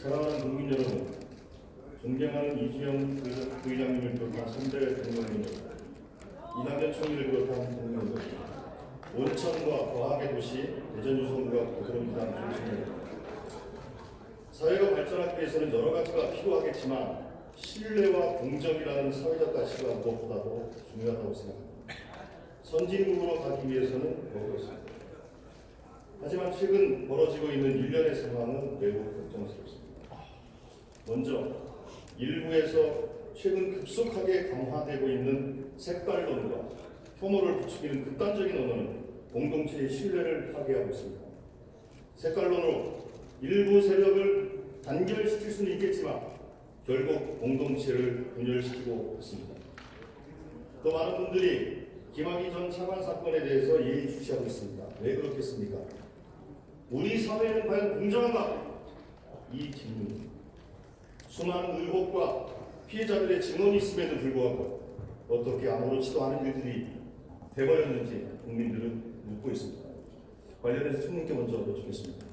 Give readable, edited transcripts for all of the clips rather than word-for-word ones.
사랑하는 국민 여러분, 존경하는 이주영 부의장님을 비롯한 선대 대통령님, 이낙연 총리를 비롯한 대통령들, 온천과 과학의 도시 대전유성과 부끄럼이란 중심입니다. 사회가 발전하기 위해서는 여러 가지가 필요하겠지만 신뢰와 공정이라는 사회적 가치가 무엇보다도 중요하다고 생각합니다. 선진국으로 가기 위해서는 그렇습니다. 하지만 최근 벌어지고 있는 일련의 상황은 매우 걱정스럽습니다. 먼저 일부에서 최근 급속하게 강화되고 있는 색깔론과 혐오를 부추기는 극단적인 언어는 공동체의 신뢰를 파괴하고 있습니다. 색깔론으로 일부 세력을 단결시킬 수는 있겠지만 결국 공동체를 분열시키고 있습니다. 또 많은 분들이 김학의 전 차관 사건에 대해서 예의주시하고 있습니다. 왜 그렇겠습니까? 우리 사회는 과연 공정한가? 이 질문입니다. 수많은 의혹과 피해자들의 증언이 있음에도 불구하고 어떻게 아무렇지도 않은 일들이 돼버렸는지 국민들은 묻고 있습니다. 관련해서 총리께 먼저 여쭙겠습니다.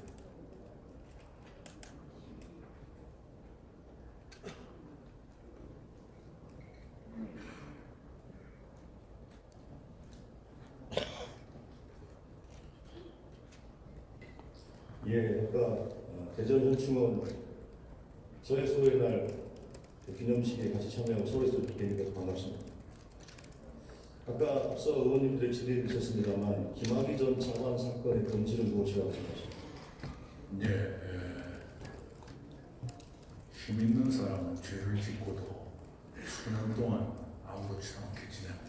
예, 아까 대전 현충원 서해수호의 날 기념식에 같이 참여하고 서울에서 뵈니까 반갑습니다. 아까 앞서 의원님들의 질의를 주셨습니다만 김학의 전 차관 사건의 본질은 무엇이라고 생각하십니까? 예, 힘 있는 사람은 죄를 짓고도 수년 동안 아무렇지 않게 지내고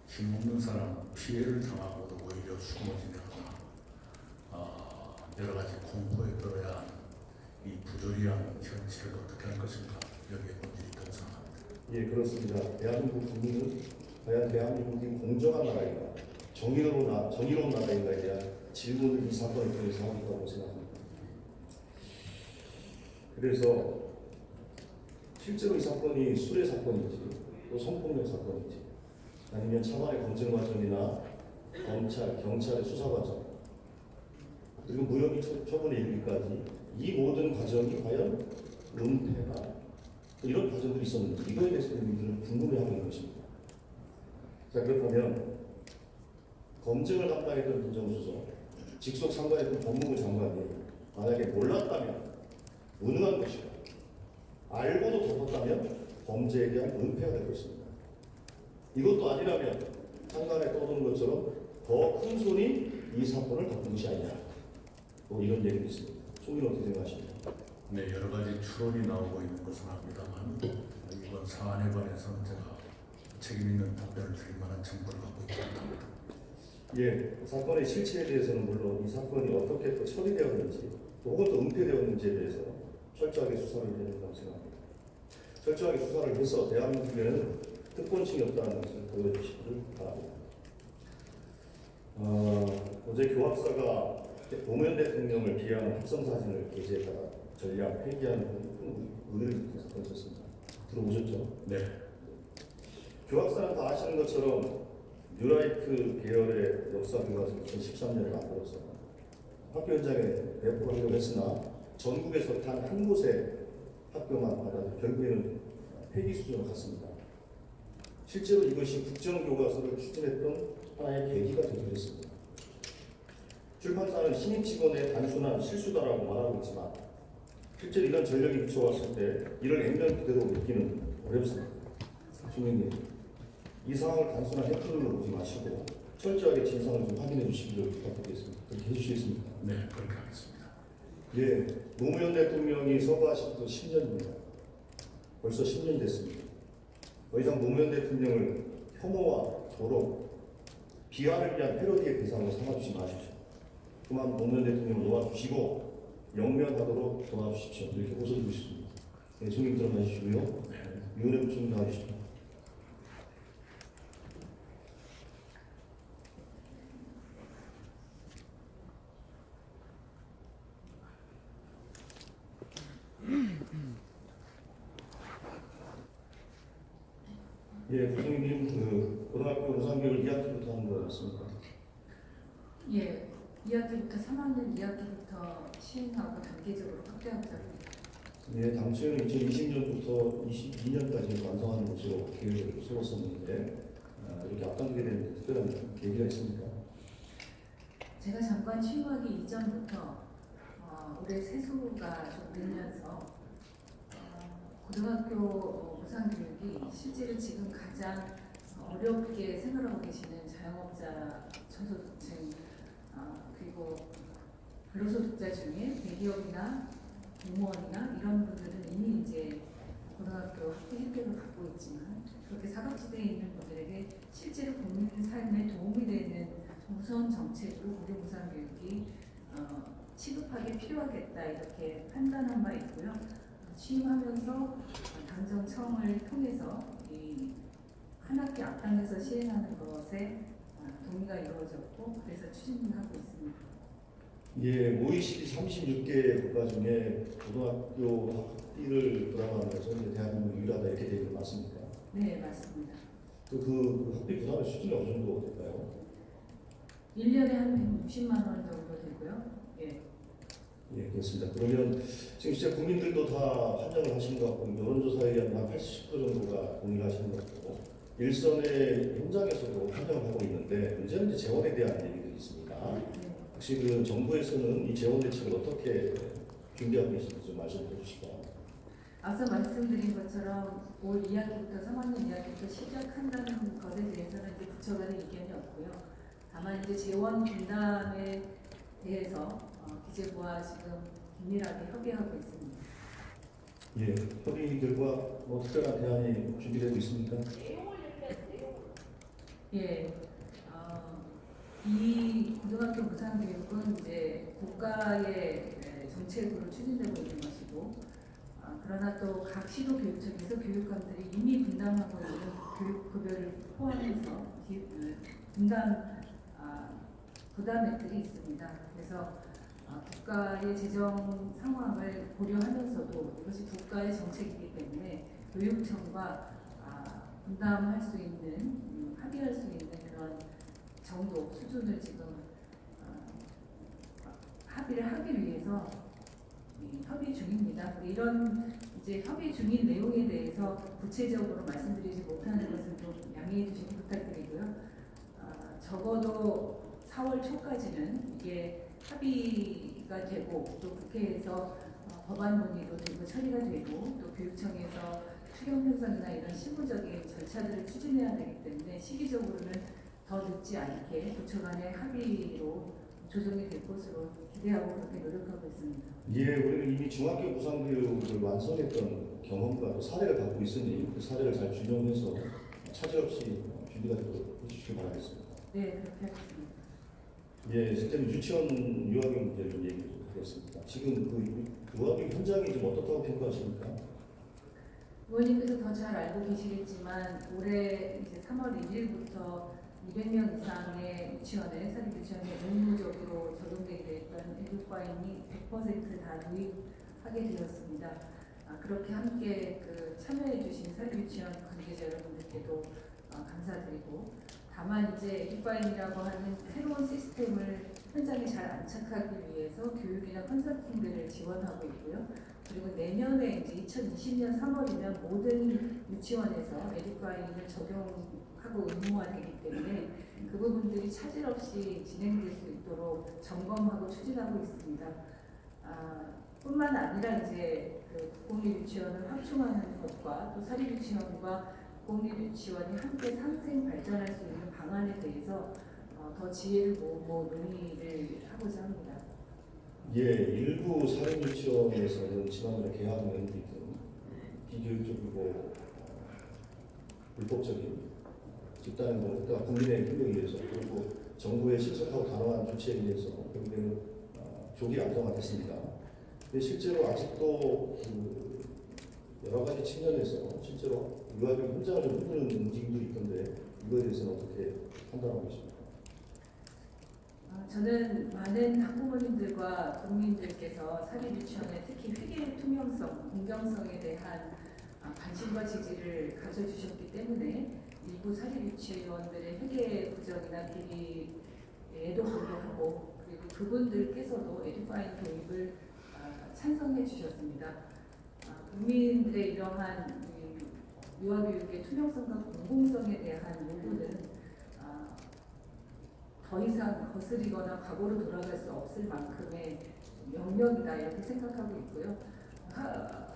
힘 없는 사람은 피해를 당하고도 오히려 숨어지거나 여러 가지 공포에 떨어야 하는 이 부조리한 현실을 어떻게 할 것인가, 여기에 본질이 있다고 생각합니다. 예, 그렇습니다. 대한민국 국민은 과연 대한민국이 공정한 나라인가, 정의로운 나라인가에 대한 질문을 이 사건을 통해서 하고 있다고 생각합니다. 그래서 실제로 이 사건이 수뢰 사건인지 또 성폭력 사건인지 아니면 차관의 검증 과정이나 검찰, 경찰의 수사 과정 그리고 무혐의 처분에 이르기까지 이 모든 과정이 과연 은폐나 이런 과정들이 있었는지 이거에 대해서 국민들은 궁금해하고 있는 것입니다. 자, 그렇다면 검증을 담당했던 민정수석, 직속 상관했던 법무부 장관이 만약에 몰랐다면 무능한 것이고 알고도 덮었다면 범죄에 대한 은폐가 될 것입니다. 이것도 아니라면 상관에 떠도는 것처럼 더 큰 손이 이 사건을 덮은 것이 아니냐, 또 이런 얘기도 있습니다. 총리는 어떻게 생각하십니까? 네, 여러 가지 추론이 나오고 있는 것은 압니다만 이번 사안에 관해서는 제가 책임 있는 답변을 드릴 만한 정보를 갖고 있지 않습니다. 예, 사건의 실체에 대해서는 물론 이 사건이 어떻게 또 처리되었는지 혹은 또 은폐되었는지에 대해서 철저하게 수사를 해야 된다고 생각합니다. 철저하게 수사를 해서 대한민국에는 특권층이 없다는 것을 보여주시기를 바랍니다. 어제 교학사가 노무현 대통령을 비하하는 합성사진을 게재했다가 전량 폐기하는 큰 의뢰를 던졌습니다. 들어보셨죠? 네. 교학사는 다 아시는 것처럼 뉴라이트 계열의 역사 교과서를 2013년에 만들어서 학교 현장에 배포하려고 했으나 전국에서 단 한 곳의 학교만 받아 결국에는 폐기 수준으로 갔습니다. 실제로 이것이 국정교과서를 추진했던 하나의 계기가 되기도 했습니다. 출판사는 신입 직원의 단순한 실수다라고 말하고 있지만 실제로 이런 전력이 비춰왔을 때 이를 액면 그대로 믿기는 어렵습니다. 주민님, 이 상황을 단순한 해프닝으로 보지 마시고 철저하게 진상을 좀 확인해 주시기를 부탁드리겠습니다. 그렇게 해주시겠습니까? 네, 그렇게 하겠습니다. 예, 노무현 대통령이 서거하신 지 10년입니다. 벌써 10년이 됐습니다. 더 이상 노무현 대통령을 혐오와 조롱, 비하를 위한 패러디의 대상으로 삼아주지 마십시오. 그만 노무현 대통령을 놓아주시고 영면하도록 도와주십시오. 이렇게 호소드리고 싶습니다. 네, 총리 들어가 주시고요. 위원회 부총리 나와주십시오. 예, 부총리님, 고등학교 우상교육을 2학기부터 하는 거 맞습니까? 예, 2학기부터 3학년 2학기부터 시행하고 단계적으로 확대하고자 합니다. 네, 당초에는 2020년부터 22년까지 완성하는 것으로 계획을 세웠었는데 이렇게 앞당기게 된 특별한 계기가 있습니까? 제가 잠깐 취임하기 이전부터 올해 세수가 좀 늘면서 고등학교 무상교육이 실제로 지금 가장 어렵게 생활하고 계시는 자영업자, 저소득층 그리고 근로소득자 중에 대기업이나 공무원이나 이런 분들은 이미 이제 고등학교 학비 혜택을 받고 있지만 그렇게 사각지대에 있는 분들에게 실제로 국민 삶에 도움이 되는 우선 정책으로 고교 무상교육이 시급하게 필요하겠다 이렇게 판단한 바 있고요. 취임하면서 당정청을 통해서 이 한 학기 앞당겨서 시행하는 것에 동의가 이루어졌고 그래서 추진하고 있습니다. 예, OECD 36개 국가 중에 고등학교 학비를 부담하면서 이제 대한민국 유일하다 이렇게 되는 거 맞습니까? 네, 맞습니다. 그 학비 부담의 수준이 어느 정도 될까요? 1년에 한 160만 원 정도 되고요. 예. 예, 그렇습니다. 그러면 지금 진짜 국민들도 다 환영을 하시는 것 같고 여론조사에 의하면 한 80% 정도가 동의를 하시는 것 같고 일선의 현장에서도 환영을 하고 있는데 문제는 이제 재원에 대한 얘기들이 있습니다. 네. 혹시 그 정부에서는 이 재원 대책을 어떻게 준비하고 계신지 좀 말씀해 주시죠. 앞서 말씀드린 것처럼 올 2학기부터 3학년 2학기부터 시작한다는 것에 대해서는 이제 부처 간의 이견이 없고요. 다만 이제 재원 분담에 대해서 기재부와 지금 긴밀하게 협의하고 있습니다. 예, 협의 결과 뭐 특별한 대안이 준비되고 있습니까? 예, 이 고등학교 무상교육은 이제 국가의 정책으로 추진되고 있는 것이고, 그러나 또 각 시도 교육청에서 교육감들이 이미 분담하고 있는 교육급여를 포함해서 부담액들이 있습니다. 그래서 국가의 재정 상황을 고려하면서도 이것이 국가의 정책이기 때문에 교육청과 분담할 수 있는 합의할 수 있는 그런 정도 수준을 지금 합의를 하기 위해서 협의 중입니다. 이런 이제 협의 중인 내용에 대해서 구체적으로 말씀드리지 못하는 것은 좀 양해해 주시기 부탁드리고요. 적어도 4월 초까지는 이게 합의가 되고 또 국회에서 법안 논의도 되고 처리가 되고 또 교육청에서 추경 편성이나 이런 실무적인 절차들을 추진해야 되기 때문에 시기적으로는 더 늦지 않게 부처 간의 합의로 조정이 될 것으로 기대하고 그렇게 노력하고 있습니다. 예, 우리는 이미 중학교 무상교육을 완성했던 경험과 또 사례를 갖고 있으니 그 사례를 잘 준용해서 차질 없이 준비가 되도록 해주시기 바라겠습니다. 네, 그렇게 하겠습니다. 예, 실제로 유치원 유아교육 문제를 좀 얘기 좀 하겠습니다. 지금 그 유아교육 현장이 좀 어떻다고 평가하십니까? 의원님께서 더 잘 알고 계시겠지만 올해 이제 3월 1일부터 200명 이상의 유치원에 사립 유치원에 의무적으로 적용되게 됐던 에듀파인이 100% 다 도입하게 되었습니다. 그렇게 함께 참여해주신 사립 유치원 관계자 여러분들께도 감사드리고 다만 이제 에듀파인이라고 하는 새로운 시스템을 현장에 잘 안착하기 위해서 교육이나 컨설팅들을 지원하고 있고요. 그리고 내년에 이제 2020년 3월이면 모든 유치원에서 에듀파인을 적용하고 의무화되기 때문에 그 부분들이 차질 없이 진행될 수 있도록 점검하고 추진하고 있습니다. 뿐만 아니라 이제 공립 유치원을 확충하는 것과 또 사립 유치원과 공립 유치원이 함께 상생 발전할 수 있는 방안에 대해서 더 지혜를 모으고 논의를 하고자 합니다. 예, 일부 사립 유치원에서는 지난번에 개학 면밀 등 비교육적이고 불법적인 집단 공급과 국민의 힘에 의해서 그리고 정부의 신속하고 단호한 조치에 의해서 결국에는 조기 안정화됐습니다. 근데 실제로 아직도 여러 가지 측면에서 실제로 유아교육 현장을 좀 흔드는 움직임들이 있던데 이거에 대해서는 어떻게 판단하고 계십니까? 저는 많은 학부모님들과 국민들께서 사립 유치원의 특히 회계 투명성, 공정성에 대한 관심과 지지를 가져주셨기 때문에 일부 사립 유치원들의 회계 부정이나 비리에도 불구하고 그리고 그분들께서도 에듀파인 도입을 찬성해 주셨습니다. 국민들의 이러한 유아교육의 투명성과 공공성에 대한 요구는 더 이상 거스리거나 과거로 돌아갈 수 없을 만큼의 명령이다 이렇게 생각하고 있고요.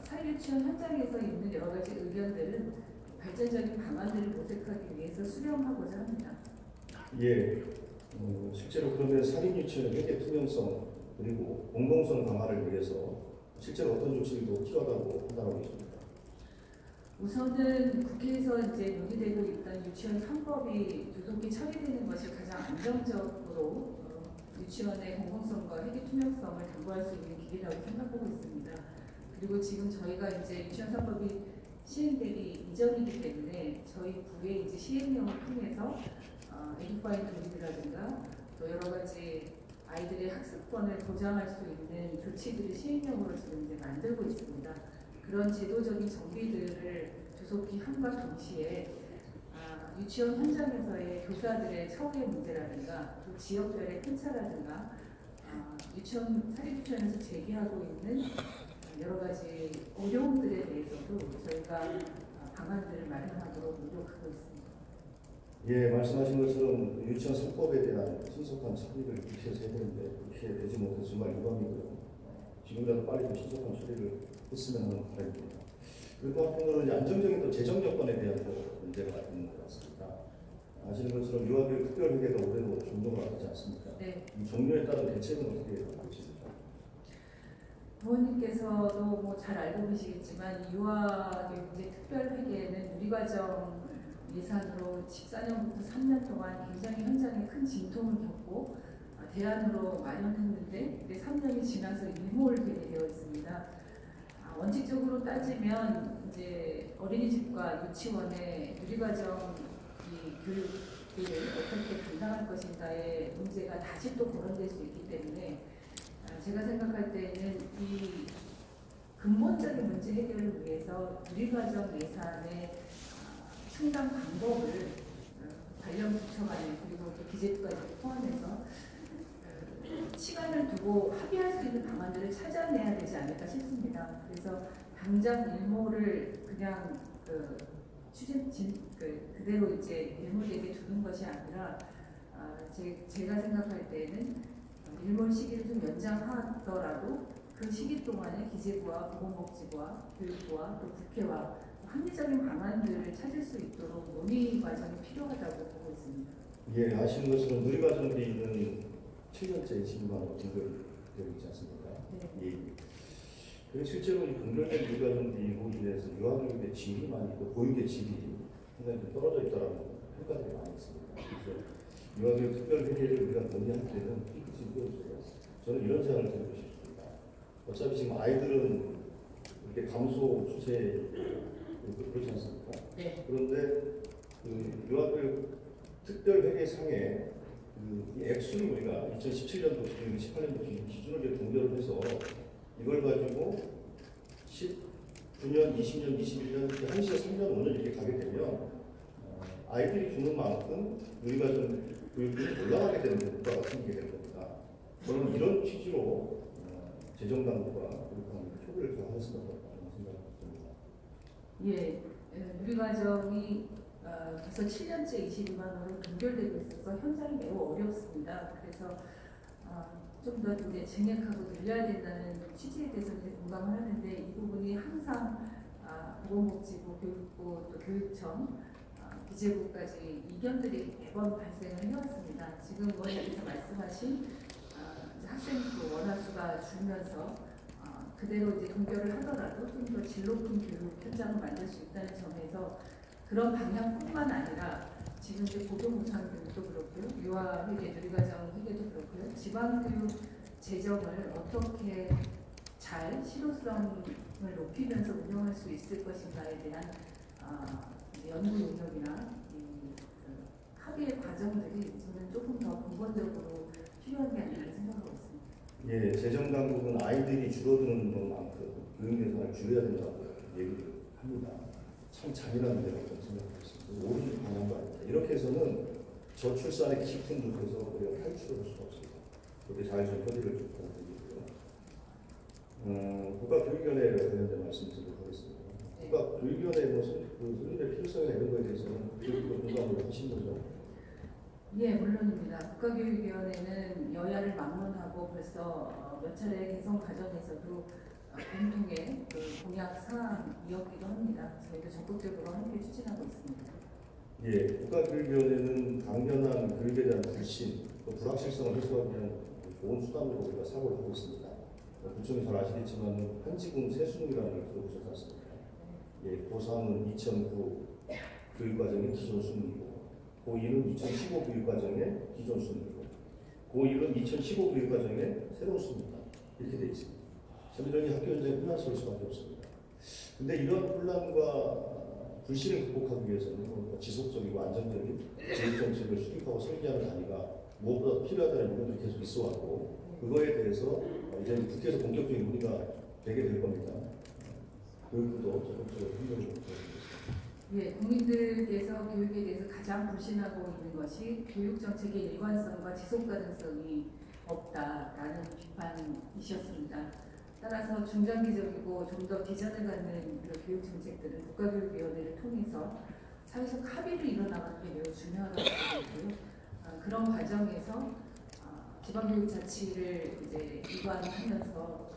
사회유치원 현장에서 있는 여러 가지 의견들은 발전적인 방안들을 모색하기 위해서 수렴하고자 합니다. 예, 실제로 그러면 사립유치원의 회계 투명성 그리고 공공성 강화를 위해서 실제로 어떤 조치가 더 필요하다고 판단하고 있습니다. 우선은 국회에서 이제 논의되고 있던 유치원 3법이 조속히 처리되는 것이 가장 안정적으로 유치원의 공공성과 회계 투명성을 담보할 수 있는 길이라고 생각하고 있습니다. 그리고 지금 저희가 이제 유치원 3법이 시행되기 이전이기 때문에 저희 부의 이제 시행령을 통해서 에듀파인 도입이라든가 또 여러 가지 아이들의 학습권을 보장할 수 있는 조치들을 시행령으로 지금 이제 만들고 있습니다. 그런 제도적인 정비들을 조속히 함과 동시에 유치원 현장에서의 교사들의 처우의 문제라든가 또 지역별의 편차라든가 유치원 사립유치원에서 제기하고 있는 여러 가지 어려움들에 대해서도 저희가 방안들을 마련하도록 노력하고 있습니다. 예, 말씀하신 것처럼 유치원 3법에 대한 신속한 처리를 국회에서 해야 되는데 그렇게 되지 못해서 정말 유감이고요. 지금이라도 빨리 좀 신속한 처리를 했으면 하는 바람입니다. 그리고 한편으로는 이제 안정적인 또 재정 여건에 대한 또 문제가 있는 것 같습니다. 아시는 것처럼 유아교육 특별회계가 올해도 종료가 하지 않습니까? 네. 이 종료에 따른 대책은 어떻게 하고 있습니까? 부모님께서도 뭐 잘 알고 계시겠지만 유아교육의 특별회계는 누리과정 예산으로 14년부터 3년 동안 굉장히 현장에 큰 진통을 겪고 대안으로 마련했는데 3년이 지나서 일몰되게 되어 있습니다. 원칙적으로 따지면 이제 어린이집과 유치원의 누리과정 이 교육을 어떻게 감당할 것인가의 문제가 다시 또 거론될 수 있기 때문에 제가 생각할 때는 이 근본적인 문제 해결을 위해서 누리과정 예산의 충당 방법을 관련 부처 간에 그리고 또 기재부까지 포함해서 시간을 두고 합의할 수 있는 방안들을 찾아내야 되지 않을까 싶습니다. 그래서 당장 일몰을 그냥 그대로 이제 일몰되게 두는 것이 아니라 제가 생각할 때는 일몰 시기를 좀 연장하더라도 그 시기 동안에 기재부와 보건복지부와 교육부와 또 국회와 합리적인 방안들을 찾을 수 있도록 논의 과정이 필요하다고 보고 있습니다. 예, 아시는 것처럼 누리과정비는 7년째 22만 원 연결되어 있지 않습니까? 네. 예. 그리고 실제로 이 분별된 누리과정비로 인해서 유아교육의 질이 많이 또 보육의 질이 상당히 좀 떨어져 있다는 평가들이 많이 있습니다. 그래서 유아교육 특별회계를 우리가 논의할 때는 피크지 이겨줘요. 저는 이런 제안을 드리고 싶습니다. 어차피 지금 아이들은 이렇게 감소 추세 그렇지 않습니까? 네. 그런데 그 유아교육 특별회계상에 이 액수를 우리가 2017년도 기준, 18년도 기준을 동결을 해서 이걸 가지고 19년, 20년, 21년, 한 시에 3년, 5년 이렇게 가게 되면 아이들이 주는 만큼 누리과정 교육이 올라가게 되는 효과가 생기게 되는 겁니다. 저는 이런 취지로 재정당국과 교육당국이 표기를 좀 하였으면 하는 생각이 듭니다. 예, 누리과정이 벌써 7년째 22만 원으로 동결되고 있어서 현장이 매우 어렵습니다. 그래서 좀 더 이제 증액하고 늘려야 된다는 취지에 대해서 이제 공감을 하는데 이 부분이 항상 보건복지부, 교육부, 또 교육청, 기재부까지 이견들이 매번 발생을 해왔습니다. 지금 원님께서 말씀하신 학생수 원화수가 줄면서 그대로 이제 동결을 하더라도 좀 더 질 높은 교육 현장을 만들 수 있다는 점에서 그런 방향뿐만 아니라 지금 이제 고교무상 교육도 그렇고요, 유아회계, 누리과정 회계도 그렇고요, 지방교육 재정을 어떻게 잘 실효성을 높이면서 운영할 수 있을 것인가에 대한 연구 용역이나 합의의 과정들이 저는 조금 더 근본적으로 필요한 게 아닌가 생각하고 있습니다. 예, 재정당국은 아이들이 줄어드는 것만큼 교육 예산을 줄여야 된다고 얘기를 합니다. 참 잔인한 문제라고 생각하고 있습니다. 옳은 방향도 아닙니다. 이렇게 해서는 저출산의 깊은 늪에서 우리가 탈출을 할 수가 없습니다. 그렇게 잘좀 협의를 좀 부탁드리고요. 국가교육위원회 관련된 말씀드리도록 하겠습니다. 국가교육위원회 그 설립의 필요성이나 이런 거에 대해서는 교육부 공감을 하신 거죠? 예, 물론입니다. 국가교육위원회는 여야를 막론하고 벌써 몇 차례 개선 과정에서도 공통의 그 공약 사항이었기도 합니다. 저희도 적극적으로 함께 추진하고 있습니다. 예, 국가교육위원회는 당연한 교육에 대한 불신, 또 불확실성을 해소하기 위한 좋은 수단으로 우리가 사고를 하고 있습니다. 부총이 잘 아시겠지만 한지궁 세순이라는 걸 들어보셨지 않습니까? 예, 고3은 2009 교육과정의 기존 순위고, 고2는 2015 교육과정의 기존 순위고, 고1은 2015 교육과정의 새로운 순위입니다. 이렇게 되어 있습니다. 참 이런 학교 현장에 혼란스러울 수밖에 없습니다. 근데 이런 혼란과 불신을 극복하기 위해서는 지속적이고 안정적인 교육 정책을 수립하고 설계하는 단위가 무엇보다 필요하다는 부분들이 계속 있어 왔고, 그거에 대해서 이제 국회에서 본격적인 논의가 되게 될 겁니다. 교육부도 적극적으로 협력을 부탁드리겠습니다. 예, 국민들께서 교육에 대해서 가장 불신하고 있는 것이 교육 정책의 일관성과 지속 가능성이 없다라는 비판이셨습니다. 따라서 중장기적이고 좀 더 비전을 갖는 그 교육 정책들은 국가교육위원회를 통해서 사회적 합의를 이뤄나가는 게 매우 중요하다고 보고요. 그런 과정에서 지방교육 자치를 이제 일관하면서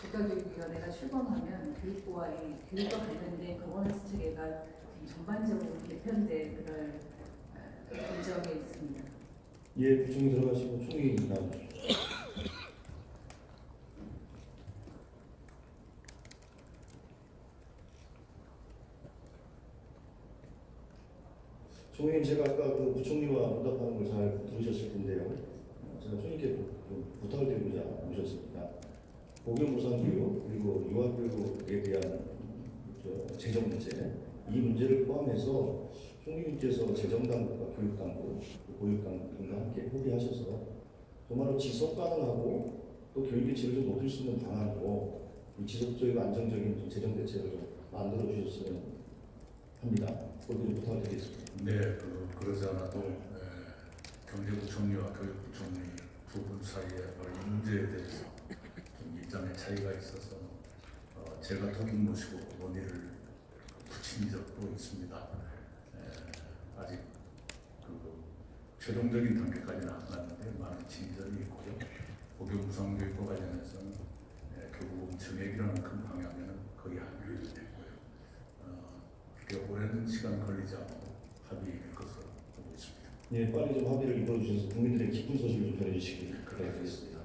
국가교육위원회가 출범하면 교육부와의 교육과 관련된 거버넌스 체계가 전반적으로 개편될 그럴 예정에 있습니다. 예, 부총리 들어가시고 총리 나와주십시오. 총리님, 제가 아까 그 부총리와 응답하는 걸 잘 들으셨을 텐데요. 제가 총리께 좀 부탁을 드리고자 모셨습니다. 보건무상교육 그리고 유아교육에 대한 재정 문제, 이 문제를 포함해서 총리님께서 재정당국과 교육당국, 보육당국과 함께 협의하셔서 정말로 지속 가능하고 또 교육의 질을 좀 높일 수 있는 방안으로 이 지속적이고 안정적인 재정 대책을 좀 만들어 주셨으면 합니다. 그것도 부탁을 드리겠습니다. 네, 그러지 않아도 경제부총리와 교육부총리 두 분 사이에 이 문제에 대해서 좀 입장의 차이가 있어서 제가 도움 모시고 논의를 붙인 적도 있습니다. 아직 그 최종적인 단계까지는 안 갔는데 많은 진전이 있고요. 보건무상교육과 관련해서는 교부금 증액이라는 큰 방향에는 거의 합의가 됐고요. 그렇게 오랜 시간 걸리지 않고 합의될 것으로 보고 있습니다. 예, 빨리 좀 합의를 이끌어주셔서 국민들의 기쁜 소식을 좀 전해주시기 바라겠습니다.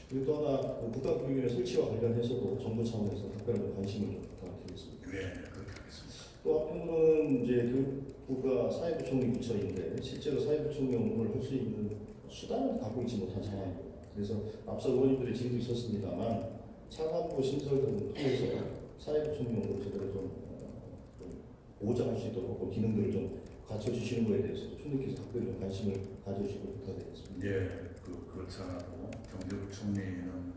그리고 또 하나 국가교육위원회 설치와 관련해서도 정부 차원에서 특별한 관심을 좀 부탁드리겠습니다. 네, 그렇게 하겠습니다. 또 한편으로는 이제 교육부가 사회부총리 부처인데 실제로 사회부총리 업무를 할 수 있는 수단을 갖고 있지 못한 상황입니다. 그래서 앞서 의원님들의 질의도 있었습니다만 차관부 신설 등을 통해서 사회부총리 업무를 제대로 좀 보장할 수 있도록 그 기능들을 좀 갖춰주시는 것에 대해서 총리께서 특별히 좀 관심을 가져주시고 부탁드리겠습니다. 네, 그렇지 않아도 경제부총리는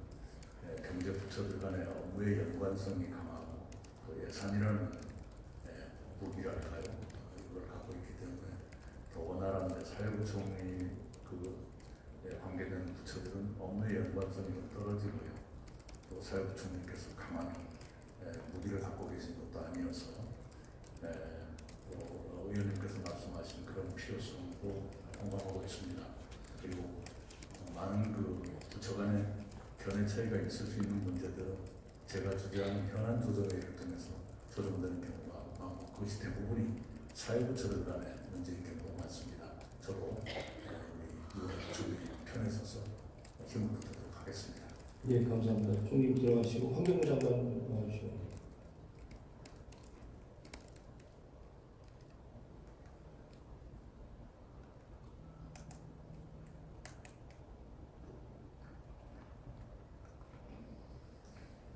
경제부처들 간의 업무의 연관성이 강하고 또 예산이라는 무기랄까요? 이걸 갖고 있기 때문에 더군다나 사회부총리 관계되는 부처들은 업무의 연관성이 좀 떨어지고요. 또 사회부총리께서 강한 무기를 갖고 계신 것도 아니어서 의원님께서 말씀하신 그런 필요성도 공감하고 있습니다. 그리고 많은 부처 간의 견해 차이가 있을 수 있는 문제들은 제가 주재하는 현안 조정회의를 통해서 조정되는 경우가 많고 그것이 대부분이 사회부처들 간의 문제인 경우가 많습니다. 저도 우리 부처들이 편에 서서 힘을 보태도록 하겠습니다. 예, 감사합니다. 총리 들어가시고 환경부 장관 나와주시고.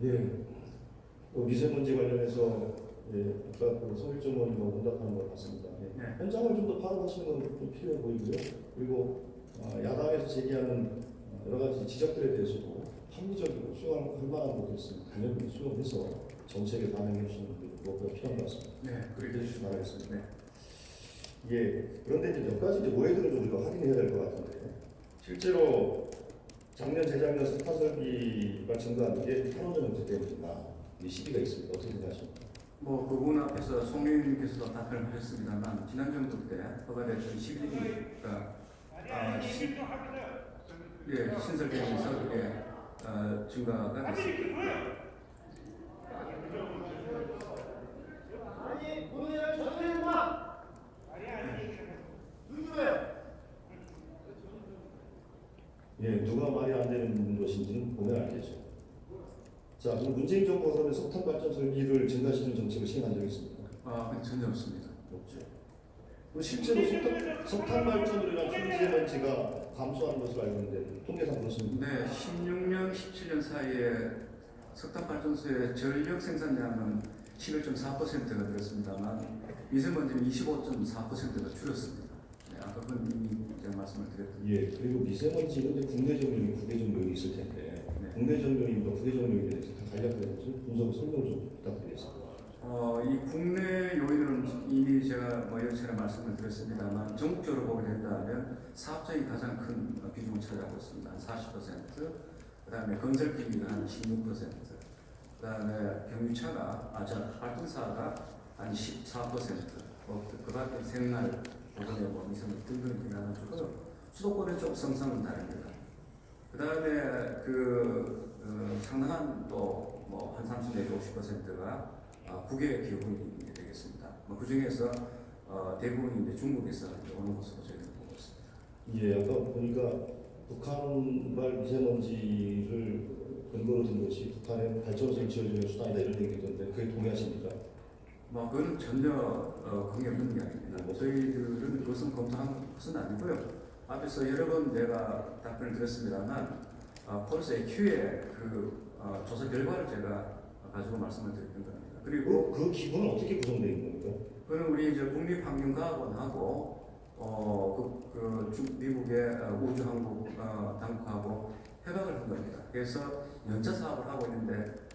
예, 미세먼지 관련해서 아까 성일정 의원님하고 응답하는 걸 봤습니다. 네. 현장을 좀 더 파악하시는 건 좀 필요해 보이고요. 그리고 야당에서 제기하는 여러 가지 지적들에 대해서도 합리적이고 수용할 만한 것도 있으면 당연히 수용해서 정책에 반영해 주시는 게 무엇보다 필요한 것 같습니다. 네, 그렇게 해주시기 바라겠습니다. 네. 예, 그런데 이제 몇 가지 오해들을 좀 우리가 확인해야 될 것 같은데 실제로 작년, 재작년 석탄 설비가 증가한 게 탈원전 문제 때문이다. 이 시비가 있습니다. 어떻게 생각하십니까? 뭐 그분 앞에서 송민님께서도 답변을 하셨습니다만 지난 정부 때 허가됐던 11기가 신설되면서 그게 증가가 됐습니다. 예, 누가 말이 안 되는 것인지는 보면 알겠죠. 자, 그럼 문재인 정부가 그러면 석탄 발전 설비를 증가시키는 정책을 시행한 적이 있습니까? 전혀 없습니다. 없죠. 그럼 실제로 석탄 발전으로 인한 초미세먼지가 감소하는 것으로 알고 있는데 통계상 그렇습니까? 네, 16년, 17년 사이에 석탄 발전소의 전력 생산량은 11.4%가 늘었습니다만 미세먼지는 25.4%가 줄었습니다. 네, 아까 그건 이미 제가 말씀을 드렸던. 예, 그리고 미세먼지는 이제 국내적 요인, 국외적 요인이 있을 텐데 네. 국내적 요인과 국외적 요인에 대해서 다 간략하게 좀 분석 설명을 좀 부탁드리겠습니다. 이 국내 요인은 이미 제가 여러 차례 말씀을 드렸습니다만 전국적으로 보게 된다면 사업장이 가장 큰 비중을 차지하고 있습니다. 한 40%, 그다음에 건설 기기가 한 16%, 그다음에 경유차가 발전사가 한 14%, 그밖에 생활 보건의 미세먼지 등등 해가지고 수도권은 좀 성상은 다릅니다. 그다음에 상당한 또한 30 내지 50%가 국외 기업이 되겠습니다. 그 중에서 대부분이 이제 중국에서 오는 것으로 저희는 보고 있습니다. 예, 아까 보니까 북한발 미세먼지를 근거로 든 것이 북한의 발전소를 지어주는 수단이다 이런 얘기 있던데 그게 동의하십니까? 그건 전혀 관계없는 이야기입니다. 저희들은 그것은 검토한 것은 아니고요. 앞에서 여러 번 내가 답변을 드렸습니다만 폴스 AQ의 조사 결과를 제가 가지고 말씀을 드렸던 겁니다. 그리고 그 기구는 어떻게 구성되어 있는 겁니까? 그는 우리 이제 국립환경과학원하고 미국의 우주항공 당국하고 협약을 한 겁니다. 그래서 연차 사업을 하고 있는데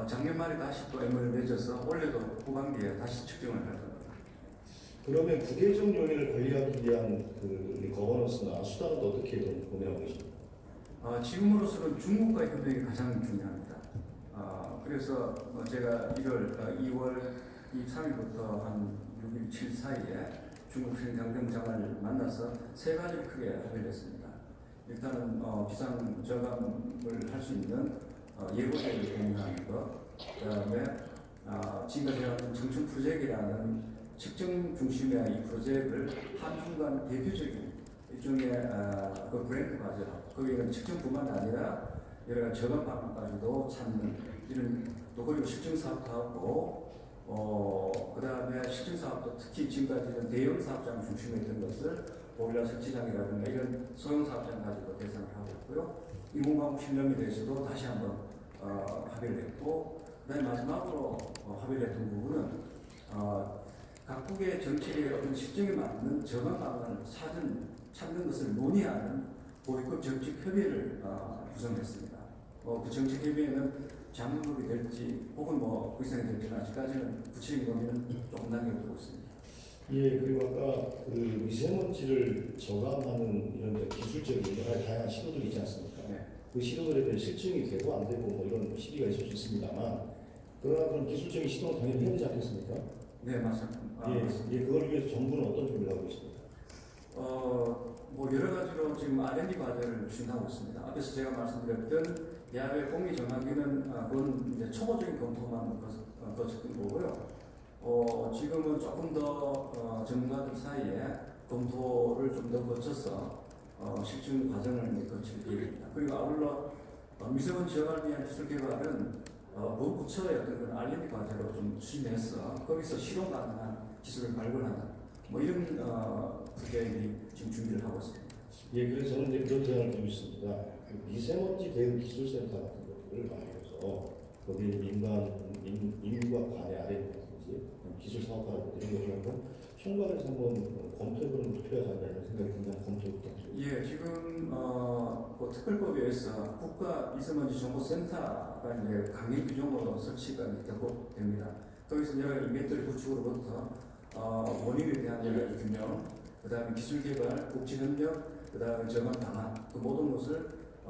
작년 말에 다시 또 MOU를 맺어서 올해도 후반기에 다시 측정을 할 겁니다. 그러면 국외적 요인을 관리하기 위한 그 거버넌스나 수단은 어떻게 고민하고 계십니까? 지금으로서는 중국과의 협력이 가장 중요합니다. 그래서 제가 2월 23일부터 한 6일, 7일 사이에 중국 행정장을 만나서 세 가지를 크게 합의를 했습니다. 일단은 비상 저감을 할 수 있는 예고제를 공유하는 것, 그다음에 지금까지 해왔던 청춘 프로젝트라는 측정 중심의 이 프로젝트를 한중간 대표적인 일종의 그 브랜드 과제로 거기는 측정뿐만 아니라 여러 가지 저감 방법까지도 찾는 이런 또 그리고 실증 사업도 하고 그다음에 실증 사업도 특히 지금까지는 대형 사업장 중심에 있던 것을 보일러 설치장이라든가 이런 소형 사업장 가지고 대상을 하고 있고요. 인공광학 실험에 대해서도 다시 한번 합의를 했고, 그다음에 마지막으로 합의를 했던 부분은 각국의 정책의 어떤 실정에 맞는 저감 방안을 찾는 것을 논의하는 고위급 정책 협의를 구성했습니다. 그 정책 협의에는 장관급이 될지 혹은 구상이 될지는 아직까지는 구체적인 논의는 조금 남겨두고 있습니다. 예, 그리고 아까 그 미세먼지를 저감하는 이런 기술적인 여러 가지 다양한 시도들이 있지 않습니까? 네. 그 시도들에 대해 실증이 되고 안 되고 이런 시비가 있을 수 있습니다만 그러나 그런 기술적인 시도는 당연히 해야 되지 않겠습니까? 네, 맞습니다. 예, 그걸 위해서 정부는 어떤 준비를 하고 있습니까? 여러 가지로 지금 R&D 과제를 추진하고 있습니다. 앞에서 제가 말씀드렸던 야외 공기 정화기는 그건 이제 초보적인 검토만 거쳤던 거고요. 지금은 조금 더 전문가들 사이에 검토를 좀 더 거쳐서 실증 과정을 거칠 계획입니다. 그리고 아울러 미세먼지 저감을 위한 기술 개발은 부처의 어떤 그런 R&D 과제로 좀 추진해서 거기서 실용 가능한 기술을 발굴하는 이런 프로젝트들이 지금 준비를 하고 있습니다. 예, 그래서 저는 이제 그런 제안을 드리고 있습니다. 그 미세먼지 대응 기술센터 같은 것들을 만들어서 거기에 인과 관의 R&D라든지 기술 사업가라든지 이런 것을 한번 총괄해서 한번 검토해보는 것도 필요하지 않나 이런 생각이 듭니다. 검토 부탁드립니다. 예, 지금 그 특별법에 의해서 국가 미세먼지 정보센터가 이제 강행 규정으로 설치가 됩니다. 거기서 여러 이벤트를 구축으로부터 원인에 대한 여러 규명, 그다음에 기술 개발, 국제 협력, 그다음에 저감 방안 그 모든 것을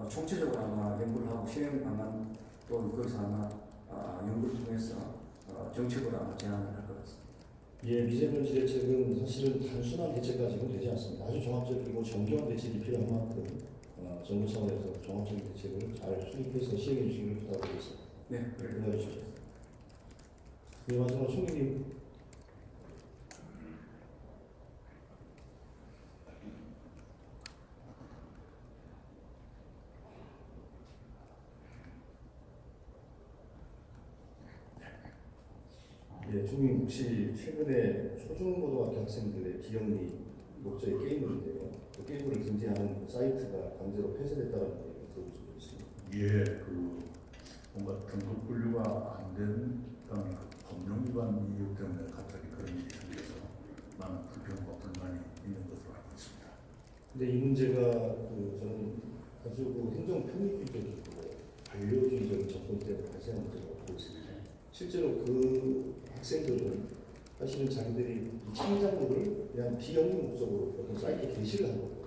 총체적으로 아마 연구를 하고 시행 방안 또는 거기서 아마 연구를 통해서 정책으로 아마 제안을 할 것 같습니다. 예, 미세먼지 대책은 사실은 단순한 대책까지는 되지 않습니다. 아주 종합적이고 정교한 대책이 필요한 만큼 정부 차원에서 종합적인 대책을 잘 수립해서 시행해 주시길 부탁드리겠습니다. 네, 연락해 주십시오. 네, 마지막 총리님. 예, 총리님 혹시 최근에 초중고등학교 학생들의 비영리 목적의 게임인데요. 그 게임을 금지하는 사이트가 강제로 폐쇄됐다는 얘기를 들어본 적이 있습니다. 예, 그 뭔가 등급 분류가 안 된 법령 위반 이유 때문에 갑자기 그런 일이 생겨서 많은 불평과 불만이 있는 것으로 알고 있습니다. 근데 이 문제가 저는 아주 행정 편의주의적이고 관료주의적인 접근 때문에 발생한 문제라고 보고 있습니다. 실제로 그 학생들은 사실은 자기들이 이 창작물을 그냥 비영리 목적으로 어떤 사이트에 게시를 한 거고,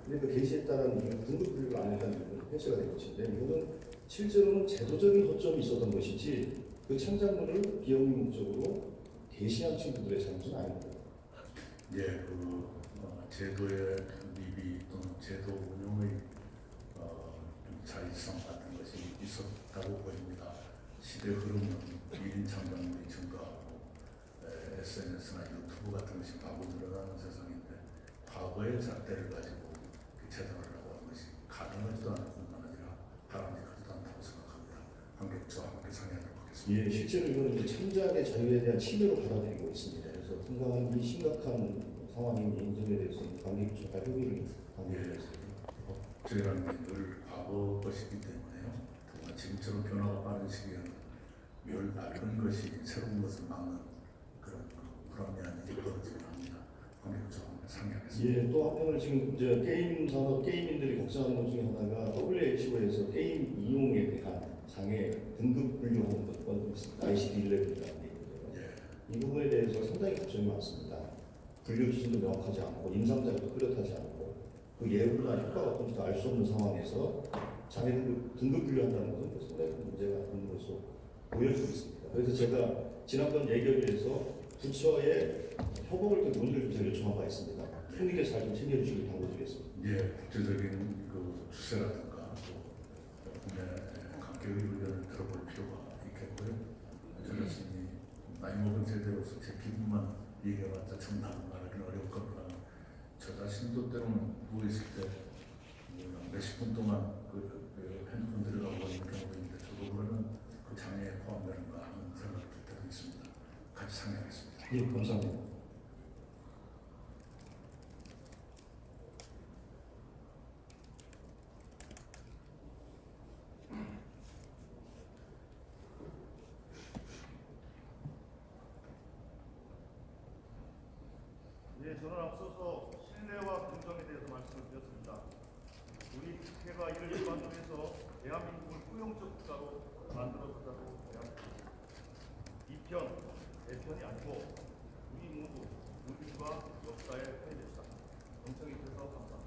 근데 그 게시에 따른 등급 분류가 안 했다는 이유는 폐쇄가 된 것인데, 이거는 실제로는 제도적인 허점이 있었던 것이지 그 창작물을 비영리 목적으로 게시한 친구들의 잘못은 아닙니다. 예, 제도의 미비 또는 제도 운영의 좀 자의성 같은 것이 있었다고 보입니다. 시대 흐름은 1인 창작물이 증가하고 SNS나 유튜브 같은 것이 마구 늘어나는 세상인데 과거의 잣대를 가지고 재단을 하고 하는 것이 가능하지도 않을 뿐만 아니라 바람직하지도 않다고 생각합니다. 관객과 함께 상의하도록 하겠습니다. 예, 실제로 이거는 이제 창작의 자유에 대한 침해로 받아들이고 있습니다. 그래서 상당히 심각한 상황인 인정에 대해서는 관객과 협의를 강요했습니다. 저희라는 게 늘 과거 것이기 때문에요. 더구나 지금처럼 변화가 빠른 시기에는 멸 낡은 것이 새로운 것을 막는 그런 불합리한 일이 벌어지긴 합니다. 관객과 함께 상의하겠습니다. 예, 또 한편으로 지금 이제 게임 산업 게이민들이 걱정하는 것 중에 하나가 WHO에서 게임 이용에 대한 장애 등급 분류하는 건 있습니다. ICD-11이라는 게 있는데요. 예. 이 부분에 대해서 상당히 걱정이 많습니다. 분류 기준도 명확하지 않고 임상자료도 뚜렷하지 않고 그 예후나 효과가 어떤지도 알 수 없는 상황에서 장애 등급 분류한다는 것은 상당히 문제가 있는 것으로 보여지고 있습니다. 그래서 제가 지난번 예결위에서 부처의 협업을 또 논의를 좀 제가 요청한 바 있습니다. 총리께서 잘 좀 챙겨주시길 당부드리겠습니다. 예, 국제적인 그 추세라든가 또 국내 각계의 의견을 들어볼 필요가 있겠고요. 저 자신이 나이 먹은 세대로서 제 기분만 얘기해봤자 정답을 말하기는 어려울 겁니다. 저 자신도 때로는 누워있을 때 몇십 분 동안 핸드폰 들여다보고 있는 경우도 있는데 저도 그러면 그 장애에 포함되는가 하는 생각이 들 때도 있습니다. 같이 상의하겠습니다. 예, 감사합니다. 네, 저는 앞서서 신뢰와 공정에 대해서 말씀을 드렸습니다. 우리 국회가 이를 일반적에서 대한민국을 포용적 국가로 만들어주자고 제안합니다. 이편, 대편이 아니고 우리 모두 민주주의와 역사에 편입됩시다. 정청해 주셔서 감사합니다.